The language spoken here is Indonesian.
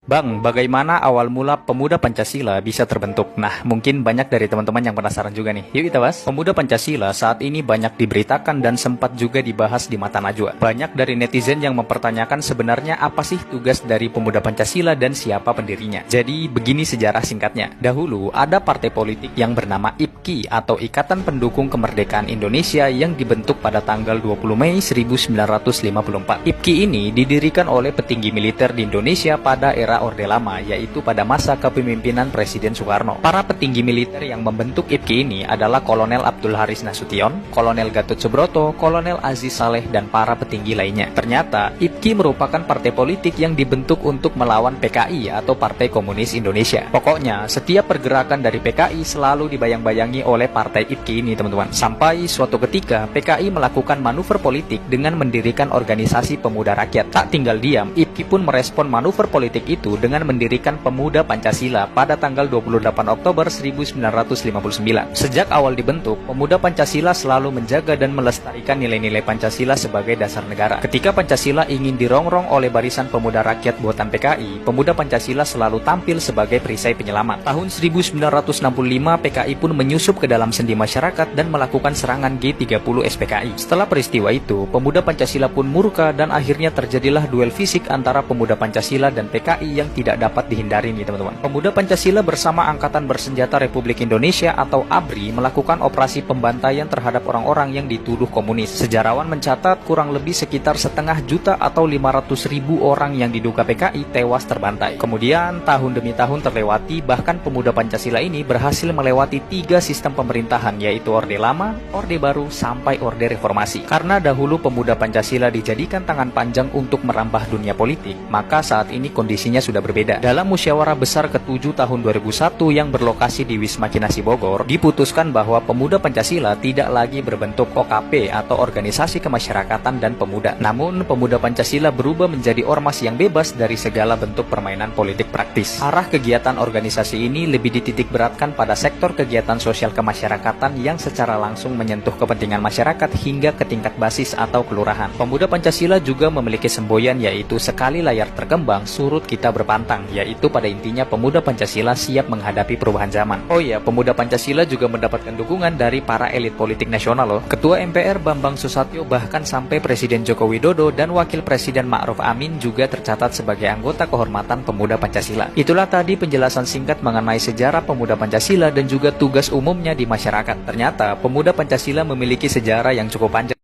Bang, bagaimana awal mula Pemuda Pancasila bisa terbentuk? Nah, mungkin banyak dari teman-teman yang penasaran juga nih. Yuk kita bahas. Pemuda Pancasila saat ini banyak diberitakan dan sempat juga dibahas di mata najwa. Banyak dari netizen yang mempertanyakan sebenarnya apa sih tugas dari Pemuda Pancasila dan siapa pendirinya. Jadi, begini sejarah singkatnya. Dahulu, ada partai politik yang bernama IPKI atau Ikatan Pendukung Kemerdekaan Indonesia yang dibentuk pada tanggal 20 Mei 1954. IPKI ini didirikan oleh petinggi militer di Indonesia pada era Orde Lama, yaitu pada masa kepemimpinan Presiden Soekarno. Para petinggi militer yang membentuk IPKI ini adalah Kolonel Abdul Haris Nasution, Kolonel Gatot Subroto, Kolonel Aziz Saleh, dan para petinggi lainnya. Ternyata, IPKI merupakan partai politik yang dibentuk untuk melawan PKI atau Partai Komunis Indonesia. Pokoknya, setiap pergerakan dari PKI selalu dibayang-bayangi oleh partai IPKI ini, teman-teman. Sampai suatu ketika, PKI melakukan manuver politik dengan mendirikan organisasi pemuda rakyat. Tak tinggal diam, IPKI pun merespon manuver politik itu dengan mendirikan Pemuda Pancasila pada tanggal 28 Oktober 1959. Sejak awal dibentuk, Pemuda Pancasila selalu menjaga dan melestarikan nilai-nilai Pancasila sebagai dasar negara. Ketika Pancasila ingin dirongrong oleh barisan pemuda rakyat buatan PKI, Pemuda Pancasila selalu tampil sebagai perisai penyelamat. Tahun 1965, PKI pun menyusup ke dalam sendi masyarakat dan melakukan serangan G30 SPKI. Setelah peristiwa itu, Pemuda Pancasila pun murka dan akhirnya terjadilah duel fisik antara Pemuda Pancasila dan PKI yang tidak dapat dihindari nih, teman-teman. Pemuda Pancasila bersama Angkatan Bersenjata Republik Indonesia atau ABRI melakukan operasi pembantaian terhadap orang-orang yang dituduh komunis. Sejarawan mencatat kurang lebih sekitar 500 juta atau 500.000 orang yang diduga PKI tewas terbantai. Kemudian tahun demi tahun terlewati, bahkan Pemuda Pancasila ini berhasil melewati 3 sistem pemerintahan, yaitu Orde Lama, Orde Baru, sampai Orde Reformasi. Karena dahulu Pemuda Pancasila dijadikan tangan panjang untuk merambah dunia politik, maka saat ini kondisinya sudah berbeda. Dalam Musyawarah Besar ke-7 tahun 2001 yang berlokasi di Wisma Kinasi Bogor, diputuskan bahwa Pemuda Pancasila tidak lagi berbentuk OKP atau Organisasi Kemasyarakatan dan Pemuda. Namun, Pemuda Pancasila berubah menjadi ormas yang bebas dari segala bentuk permainan politik praktis. Arah kegiatan organisasi ini lebih dititik beratkan pada sektor kegiatan sosial kemasyarakatan yang secara langsung menyentuh kepentingan masyarakat hingga ke tingkat basis atau kelurahan. Pemuda Pancasila juga memiliki semboyan, yaitu sekali layar terkembang, surut kita berpantang, yaitu pada intinya Pemuda Pancasila siap menghadapi perubahan zaman. Oh iya, Pemuda Pancasila juga mendapatkan dukungan dari para elit politik nasional loh. Ketua MPR Bambang Susatyo bahkan sampai Presiden Joko Widodo dan Wakil Presiden Ma'ruf Amin juga tercatat sebagai anggota kehormatan Pemuda Pancasila. Itulah tadi penjelasan singkat mengenai sejarah Pemuda Pancasila dan juga tugas umumnya di masyarakat. Ternyata Pemuda Pancasila memiliki sejarah yang cukup panjang.